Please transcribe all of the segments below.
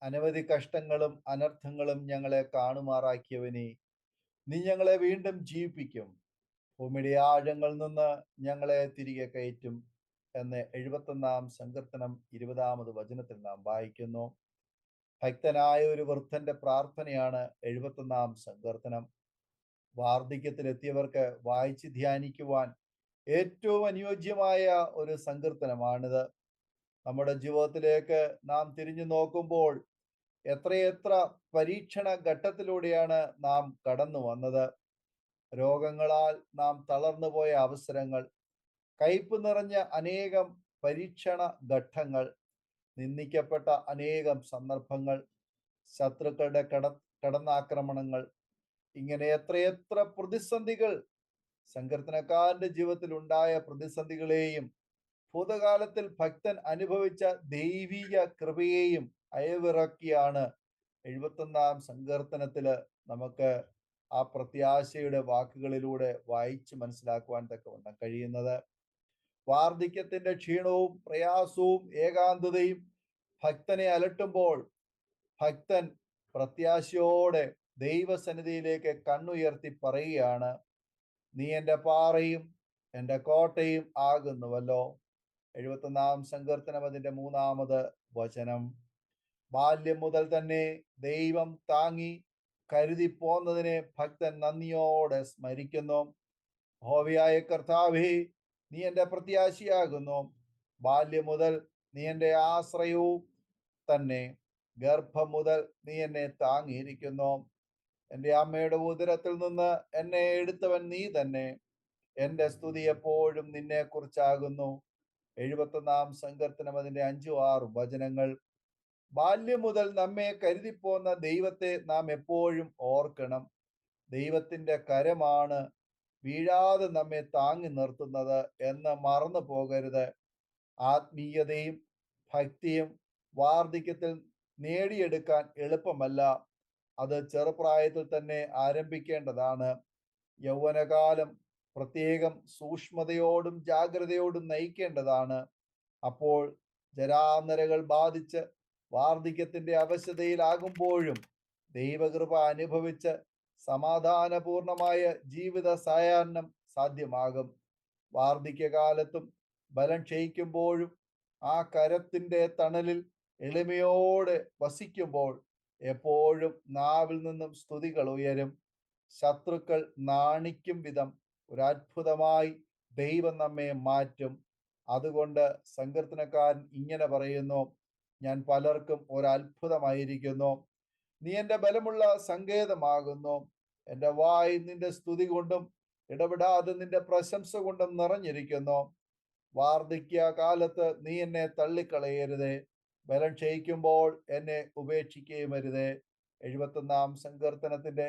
അനവധി കഷ്ടങ്ങളും അനർത്ഥങ്ങളും ഞങ്ങളെ കാണുമാറാക്കിയവനെ, നീ ഞങ്ങളെ വീണ്ടും ജീവിപ്പിക്കും. ഭൂമിയുടെ ആഴങ്ങളിൽ നിന്ന് ഞങ്ങളെ തിരികെ കയറ്റും എന്ന് 71-ാം സങ്കീർത്തനം 20-ാമത് വചനത്തിൽ നാം വായിക്കുന്നു. ഭക്തനായ ഒരു വൃദ്ധന്റെ പ്രാർത്ഥനയാണ് 71-ാം സങ്കീർത്തനം. വാർദ്ധക്യത്തിലെത്തിയവർക്ക് വായിച്ച് ധ്യാനിക്കുവാൻ ഏറ്റവും അനുയോജ്യമായ ഒരു സങ്കീർത്തനമാണിത്. നമ്മുടെ ജീവിതത്തിലേക്ക് നാം തിരിഞ്ഞു നോക്കുമ്പോൾ എത്രയെത്ര പരീക്ഷണ ഘട്ടത്തിലൂടെയാണ് നാം കടന്നു വന്നത്. രോഗങ്ങളാൽ നാം തളർന്നുപോയ അവസരങ്ങൾ, കയ്പ് നിറഞ്ഞ അനേകം പരീക്ഷണ ഘട്ടങ്ങൾ, നിന്ദിക്കപ്പെട്ട അനേകം സന്ദർഭങ്ങൾ, ശത്രുക്കളുടെ കടന്നാക്രമണങ്ങൾ, ഇങ്ങനെ എത്രയെത്ര പ്രതിസന്ധികൾ, സങ്കീർത്തനക്കാരന്റെ ജീവിതത്തിൽ ഉണ്ടായ പ്രതിസന്ധികളെയും ഭൂതകാലത്തിൽ ഭക്തൻ അനുഭവിച്ച ദൈവിക കൃപയെയും അയവിറക്കിയാണ് 71-ാം സങ്കീർത്തനത്തില് നമുക്ക് ആ പ്രത്യാശയുടെ വാക്കുകളിലൂടെ വായിച്ച് മനസ്സിലാക്കുവാൻ തക്കവണ്ണം കഴിയുന്നത്. വാർദ്ധക്യത്തിന്റെ ക്ഷീണവും പ്രയാസവും ഏകാന്തതയും ഭക്തനെ അലട്ടുമ്പോൾ ഭക്തൻ പ്രത്യാശയോടെ ദൈവസന്നിധിയിലേക്ക് കണ്ണുയർത്തി പറയുകയാണ്, നീ എൻ്റെ പാറയും എൻ്റെ കോട്ടയും ആകുന്നുവല്ലോ. 71-ാം സങ്കീർത്തനം അതിന്റെ 3-ാമത് വചനം. ബാല്യം മുതൽ തന്നെ ദൈവം താങ്ങി കരുതി പോന്നതിനെ ഭക്തൻ നന്ദിയോടെ സ്മരിക്കുന്നു. യഹോവയായ കർത്താവേ, നീ എൻ്റെ പ്രത്യാശയാകുന്നു. ബാല്യം മുതൽ നീ എൻ്റെ ആശ്രയവും തന്നെ. ഗർഭം മുതൽ നീ എന്നെ താങ്ങിയിരിക്കുന്നു. എൻ്റെ അമ്മയുടെ ഉദരത്തിൽ നിന്ന് എന്നെ എടുത്തവൻ നീ തന്നെ. എൻ്റെ സ്തുതി എപ്പോഴും നിന്നെ കുറിച്ചാകുന്നു. 71-ാം സങ്കീർത്തനം അതിന്റെ 5-6 വചനങ്ങൾ. ബാല്യം മുതൽ നമ്മെ കരുതിപ്പോന്ന ദൈവത്തെ നാം എപ്പോഴും ഓർക്കണം. ദൈവത്തിന്റെ കരമാണ് വീഴാതെ നമ്മെ താങ്ങി നിർത്തുന്നത് എന്ന് മറന്നു പോകരുത്. ആത്മീയതയും ഭക്തിയും വാർദ്ധക്യത്തിൽ നേടിയെടുക്കാൻ എളുപ്പമല്ല. അത് ചെറുപ്രായത്തിൽ തന്നെ ആരംഭിക്കേണ്ടതാണ്. യൗവനകാലം പ്രത്യേകം സൂക്ഷ്മതയോടും ജാഗ്രതയോടും നയിക്കേണ്ടതാണ്. അപ്പോൾ ജരാനരകൾ ബാധിച്ച് വാർദ്ധക്യത്തിന്റെ അവശതയിലാകുമ്പോഴും ദൈവകൃപ അനുഭവിച്ച് സമാധാനപൂർണമായ ജീവിത സായാഹ്നം സാധ്യമാകും. വാർദ്ധക്യകാലത്തും ബലം ക്ഷയിക്കുമ്പോഴും ആ കരത്തിന്റെ തണലിൽ എളിമയോടെ വസിക്കുമ്പോൾ എപ്പോഴും നാവിൽ നിന്നും സ്തുതികൾ ഉയരും. ശത്രുക്കൾ നാണിക്കും വിധം ഒരു അത്ഭുതമായി ദൈവം നമ്മെ മാറ്റും. അതുകൊണ്ട് സങ്കീർത്തനക്കാരൻ ഇങ്ങനെ പറയുന്നു, ഞാൻ പലർക്കും ഒരത്ഭുതമായിരിക്കുന്നു. നീ എൻ്റെ ബലമുള്ള സങ്കേതമാകുന്നു. എൻ്റെ വായ് നിന്റെ സ്തുതി കൊണ്ടും ഇടപെടാതെ നിന്റെ പ്രശംസ കൊണ്ടും നിറഞ്ഞിരിക്കുന്നു. വാർദ്ധക്യ കാലത്ത് നീ എന്നെ തള്ളിക്കളയരുതേ. ബലം ക്ഷയിക്കുമ്പോൾ എന്നെ ഉപേക്ഷിക്കുകയും അരുതേ. 71-ാം സങ്കീർത്തനത്തിന്റെ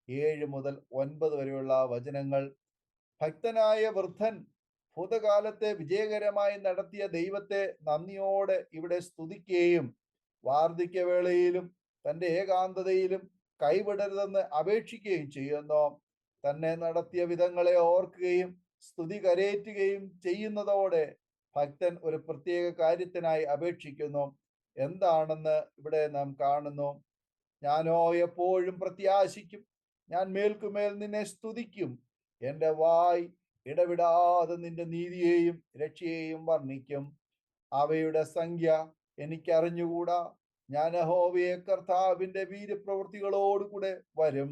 7 മുതൽ 9 വരെയുള്ള വചനങ്ങൾ. ഭക്തനായ വൃദ്ധൻ ഭൂതകാലത്തെ വിജയകരമായി നടത്തിയ ദൈവത്തെ നന്ദിയോടെ ഇവിടെ സ്തുതിക്കുകയും വാർദ്ധക്യവേളയിലും തന്റെ ഏകാന്തതയിലും കൈവിടരുതെന്ന് അപേക്ഷിക്കുകയും ചെയ്യുന്നു. തന്നെ നടത്തിയ വിധങ്ങളെ ഓർക്കുകയും സ്തുതി കരേറ്റുകയും ചെയ്യുന്നതോടെ ഭക്തൻ ഒരു പ്രത്യേക കാര്യത്തിനായി അപേക്ഷിക്കുന്നു. എന്താണെന്ന് ഇവിടെ നാം കാണുന്നു. ഞാനോ എപ്പോഴും പ്രത്യാശിക്കും, ഞാൻ മേൽക്കുമേൽ നിന്നെ സ്തുതിക്കും. എൻ്റെ വായ് ഇടവിടാതെ നിന്റെ നീതിയെയും രക്ഷയെയും വർണ്ണിക്കും. അവയുടെ സംഖ്യ എനിക്കറിഞ്ഞുകൂടാ. ഞാൻ യഹോവയെ കർത്താവിന്റെ വീര്യപ്രവൃത്തികളോടുകൂടെ വരും.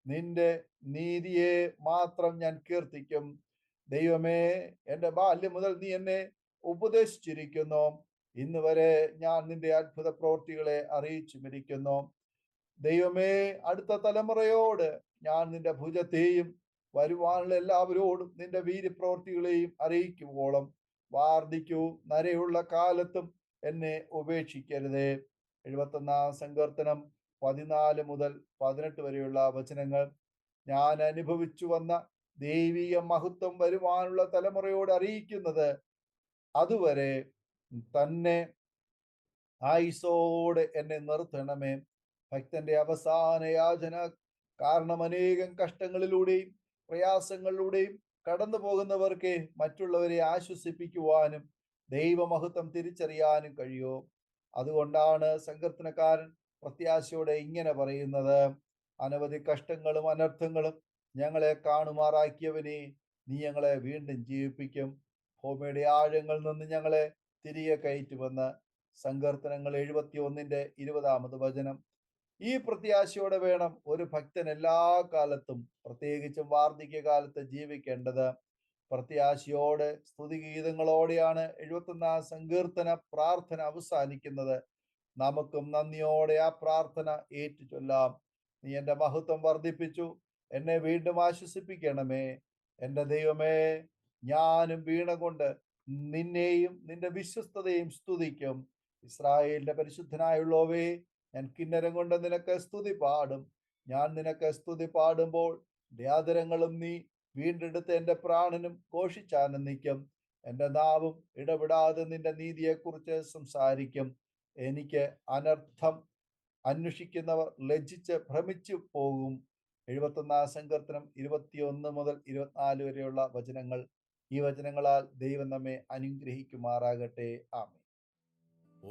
നിന്റെ നീതിയെ മാത്രം ഞാൻ കീർത്തിക്കും. ദൈവമേ, എൻ്റെ ബാല്യം മുതൽ നീ എന്നെ ഉപദേശിച്ചിരിക്കുന്നു. ഇന്ന് വരെ ഞാൻ നിന്റെ അത്ഭുത പ്രവൃത്തികളെ അറിയിച്ചുമിരിക്കുന്നു. ദൈവമേ, അടുത്ത തലമുറയോട് ഞാൻ നിന്റെ ഭുജത്തെയും വരുവാനുള്ള എല്ലാവരോടും നിന്റെ വീര്യപ്രവൃത്തികളെയും അറിയിക്കുവോളം വാർദ്ധക്യവും നരയുള്ള കാലത്തും എന്നെ ഉപേക്ഷിക്കരുതേ. 71-ാം സങ്കീർത്തനം 14 മുതൽ 18 വരെയുള്ള വചനങ്ങൾ. ഞാൻ അനുഭവിച്ചു വന്ന ദൈവിക മഹത്വം വരുവാനുള്ള തലമുറയോട് അറിയിക്കുന്നത് അതുവരെ തന്നെ ആയുസോടെ എന്നെ നിർത്തണമേ. ഭക്തന്റെ അവസാന യാചന കാരണം അനേകം കഷ്ടങ്ങളിലൂടെയും പ്രയാസങ്ങളിലൂടെയും കടന്നു പോകുന്നവർക്ക് മറ്റുള്ളവരെ ആശ്വസിപ്പിക്കുവാനും ദൈവമഹത്വം തിരിച്ചറിയാനും കഴിയൂ. അതുകൊണ്ടാണ് സങ്കീർത്തനക്കാരൻ പ്രത്യാശയോടെ ഇങ്ങനെ പറയുന്നത്: അനവധി കഷ്ടങ്ങളും അനർത്ഥങ്ങളും ഞങ്ങളെ കാണുമാറാക്കിയവനെ, നീ ഞങ്ങളെ വീണ്ടും ജീവിപ്പിക്കും. ഭൂമിയുടെ ആഴങ്ങളിൽ നിന്ന് ഞങ്ങളെ തിരികെ കയറ്റുമെന്ന്. സങ്കീർത്തനങ്ങൾ 71:20 ഈ പ്രത്യാശയോടെ വേണം ഒരു ഭക്തൻ എല്ലാ കാലത്തും, പ്രത്യേകിച്ചും വാർദ്ധക്യകാലത്ത് ജീവിക്കേണ്ടത്. പ്രത്യാശയോടെ സ്തുതിഗീതങ്ങളോടെയാണ് 71 സങ്കീർത്തന പ്രാർത്ഥന അവസാനിക്കുന്നത്. നമുക്കും നന്ദിയോടെ ആ പ്രാർത്ഥന ഏറ്റു ചൊല്ലാം. നീ എന്റെ മഹത്വം വർദ്ധിപ്പിച്ചു, എന്നെ വീണ്ടും ആശ്വസിപ്പിക്കണമേ. എന്റെ ദൈവമേ, ഞാനും വീണ കൊണ്ട് നിന്നെയും നിന്റെ വിശ്വസ്തതയും സ്തുതിക്കും. ഇസ്രായേലിന്റെ പരിശുദ്ധനായുള്ളവേ, ഞാൻ കിന്നരം കൊണ്ട് നിനക്ക് സ്തുതി പാടും. ഞാൻ നിനക്ക് സ്തുതി പാടുമ്പോൾ ധ്യാതരങ്ങളും നീ വീണ്ടെടുത്ത എന്റെ പ്രാണനും ഘോഷിച്ചാനന്ദിക്കും. എന്റെ നാവും ഇടപെടാതെ നിന്റെ നീതിയെക്കുറിച്ച് സംസാരിക്കും. എനിക്ക് അനർത്ഥം അന്വേഷിക്കുന്നവർ ലജ്ജിച്ച് ഭ്രമിച്ചു പോകും. 71 സങ്കീർത്തനം 21 മുതൽ 24 വരെയുള്ള വചനങ്ങൾ. ഈ വചനങ്ങളാൽ ദൈവം നമ്മെ അനുഗ്രഹിക്കുമാറാകട്ടെ. ആമേൻ.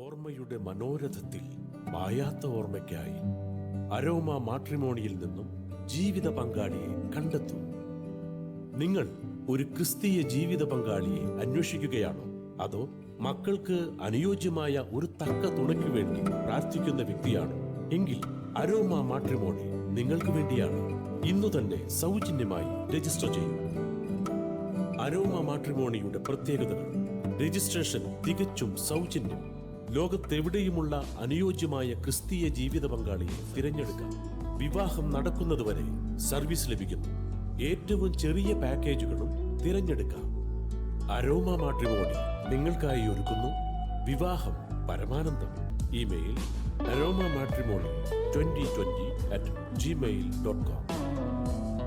ഓർമ്മയുടെ മനോരഥത്തിൽ മായാത്ത ഓർമ്മയ്ക്കായി അരോമ മാട്രിമോണിയിൽ നിന്നും ജീവിത പങ്കാളിയെ കണ്ടെത്തൂ. നിങ്ങൾ ഒരു ക്രിസ്തീയ ജീവിത പങ്കാളിയെ അന്വേഷിക്കുകയാണോ? അതോ മക്കൾക്ക് അനുയോജ്യമായ ഒരു തക്ക തുണയ്ക്ക് വേണ്ടി പ്രാർത്ഥിക്കുന്ന വ്യക്തിയാണോ? എങ്കിൽ അരോമ മാട്രിമോണി നിങ്ങൾക്ക് വേണ്ടിയാണ്. ഇന്നു തന്നെ സൗജന്യമായി രജിസ്റ്റർ ചെയ്യൂ. അരോമ മാട്രിമോണിയുടെ പ്രത്യേകതകൾ: രജിസ്ട്രേഷൻ തികച്ചും സൗജന്യം. ലോകത്തെവിടെയുമുള്ള അനുയോജ്യമായ ക്രിസ്തീയ ജീവിത പങ്കാളിയെ തിരഞ്ഞെടുക്കാം. വിവാഹം നടക്കുന്നതുവരെ സർവീസ് ലഭിക്കുന്നു. ഏറ്റവും ചെറിയ പാക്കേജുകളും തിരഞ്ഞെടുക്കാം. അരോമ മാട്രിമോണി നിങ്ങൾക്കായി ഒരുക്കുന്നു വിവാഹം പരമാനന്ദം. Email aroma matrimony2020@gmail.com.